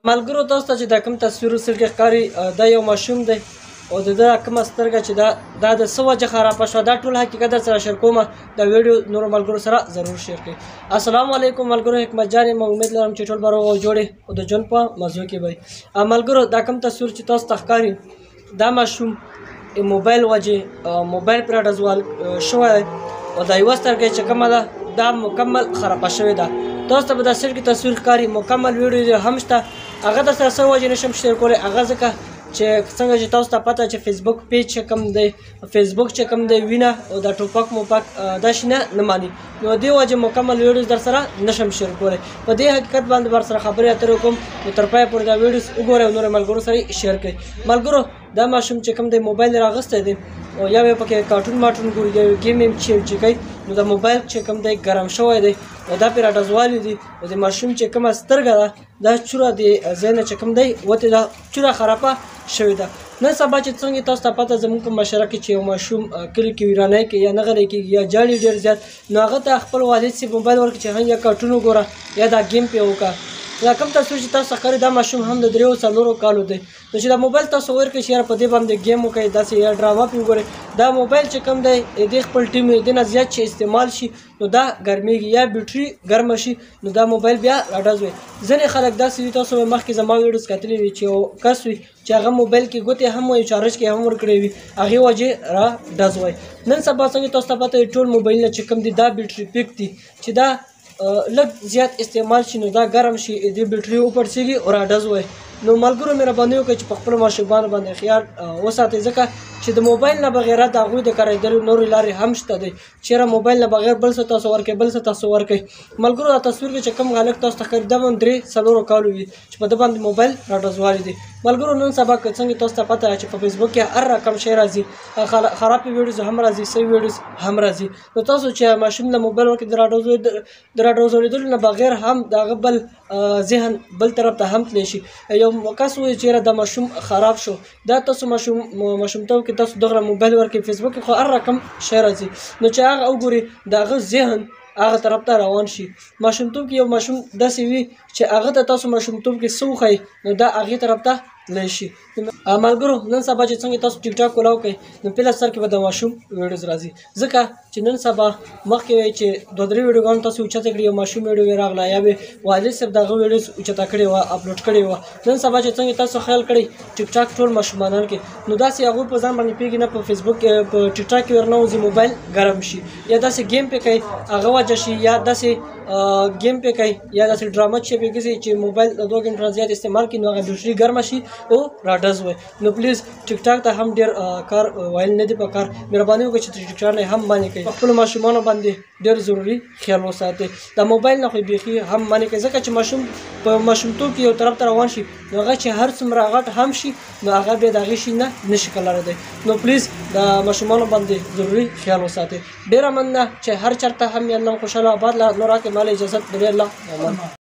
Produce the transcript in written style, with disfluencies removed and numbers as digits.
ملګرو تاسو ته چې دا کوم تصویر وروسته کې ښکاري دا یو ماشوم دی او د ده کومه سترګه چې دا د څه وجه خرابه شوه دا ټول حقیقت در سره شیر کومه دا ویډیو نورو ملګرو سره ضرور شیر کړئ. السلام علیکم ملګرو، حکمت جان یم. امید لرم چې ټول به روغ او جوړې او د ژوند په مزو کې به ملګرو دا کوم تصویر چې تاسو ته ښکاري دا ماشوم موبایل وجې موبایل پرې ډزوال شوی او دا یوه سترګه چې کومه ده دا مکمل خرابه شوې ده. تاسو ته به دا سر کې تصویر ښکاري، مکمل ویډیو هم شته. هغه در سره څه وجې نشم شیر کولی هغه ځکه چې څنګه چې تاسو ته پته چې فیسبوک پیج چې کوم دی فیسبوک چې کوم دی وینه او دا ټوپک موپک دا شي نه ماني، نو دې وجې مکمل ویډیوز در سره نشم شیر کولی. په دې حقیقت باندې ور سره خبرې اترې کوم نو تر پایه پورې دا ویډیوز وګورئ او نورو ملګرو سره شیر کړئ. ملګرو دا ماشوم چې کوم دی موبایل راغستی دی او یا به پکې کارټون مارټون ګوري یا ګیم ویم چې کوي نو دا موبایل چې کوم دی ګرم شوی دی او دا پرې راډزوالی دي او د ماشوم چې کومه سترګه ده دا چوره د ځای نه چې کوم دی وتې دا چوره خرابه شوې ده. نن سبا چې څنګه تاسو ته پته زموږ په معاشره کې چې یو ماشوم کلي کې ویرانی کوي یا نه غلی کېږي یا جاړي ډېر زیات، نو هغه ته خپل والد صاحب موبایل ورکړي چې یا کارټون وګوره یا دا گیم پې وکړه. دا کوم تصویر چې تاسو ښکاري دا ماشوم هم د 3-4 کالو دی. نو چې دا موبایل تاسو ورکړئ چې یاره په دې باندې گیم وکړئ داسې یا ډرامه پې وګورئ، دا موبایل چې کوم دی د خپل ټیم د نه زیات چې استعمال شي نو دا ګرمېږي یا بیټري ګرمه شي نو دا موبایل بیا راډزوي. ځینې خلک داسې وي، تاسو مې مخکې زما ویډیوز کتلي وي چې یو کس وي چې هغه موبایل کې ګوتې هم وي چارج کې هم ورکړی وي هغې وجې راډزوي. نن سبا څنګه تاسو ته پته ټول موبایلونه چې کوم دي دا بیټري پیک دي چې دا لږ زیات استعمال شي نو دا ګرم شي د بیټري وپړسېږي او راډزوي. نو ملګرو مهرباني وکړئ چې په خپلو ماشومانو باندې خیال وساتئ ځکه چې د موبایل نه بغیر د هغوی د کارېدلو نورې لارې هم شته دی. چېرې موبایل نه بغیر بل څه تاسو ورکوئ بل څه تاسو ورکوئ. ملګرو دا تصویر کې چې کوم هلک تاسو ته ښکاري دا هم 3-4 کالو وي چې په ده باندې موبایل راډزوالی دی. ملګرو نن سبا که څنګه تاسو ته پته چې په فیسبوک کې هر رقم شی راځي، خرابې ویډیوز هم راځي، صحیح ویډیوز هم راځي. نو تاسو چې ماشوم له موبایل ورکړئ د راډزولېدلو نه بغیر هم د هغه بل ذهن بل طرف ته هم تللی شي. یو کس وایي چېرې دا ماشوم خراب شو، دا تاسو ماشومتوب کې تاسو دغه موبایل ورکړئ فیسبوک کې خو هر رقم شی راځي، نو چې هغه وګوري د هغه ذهن هغه طرف ته روان شي. ماشومتوب کې یو ماشوم داسې وي چې هغه ته تاسو ماشومتوب کې څه وښایي نو دا هغې طرف ته تللی شي. ملګرو نن سبا چې څنګه تاسو ټیک ټاک کولاو کوئ نو پهله سر کې به د ماشوم ویډیوز راځي، ځکه چې نن سبا مخکې وایي چې 2-3 ویډیوګانې تاسو اوچته کړي یو ماشوم ویډیو راغله یا به والد صاحب د هغه ویډیوز اوچته کړې وه اپلوډ کړې وه. نن سبا چې څنګه تاسو خیال کړئ ټیک ټاک ټول ماشومانان کې نو داسې هغوی په ځان باندې پوهېږي نه په فیسبوک په ټیک ټاک کې ورننوځي موبایل ګرم شي یا داسې گیم پې کوي هغه وجه شي یا داسې گیم پې کوي یا داسې ډرامه چې پې ګرځي چې موبایل 2 غنټه زیات استعمال کړي نو هغه بیټري ګرمه شي او راډزوي. نو پلیز ټیک ټاک ته هم ډېر کار ویل نه دی پکار. مهرباني وکړئ چې ټیک ټاک نه هم منع کوئ. خپلو ماشومانو باندې ډېر ضروري خیال وساتئ. د موبایل نه خو بیخي هم منع کوئ ځکه چې ماشوم په ماشومتوب کې یو طرف ته روان شي نو هغه چې هر څومره غټ هم شي نو هغه بیا د هغې شي نه نشي کلاړی. نو پلیز د ماشومانو باندې ضروري خیال وساتئ. ډېره مننه چې هر چېرته هم یې الله خوشحاله آباد لا نور راکړي. ماله اجازت د الله امان.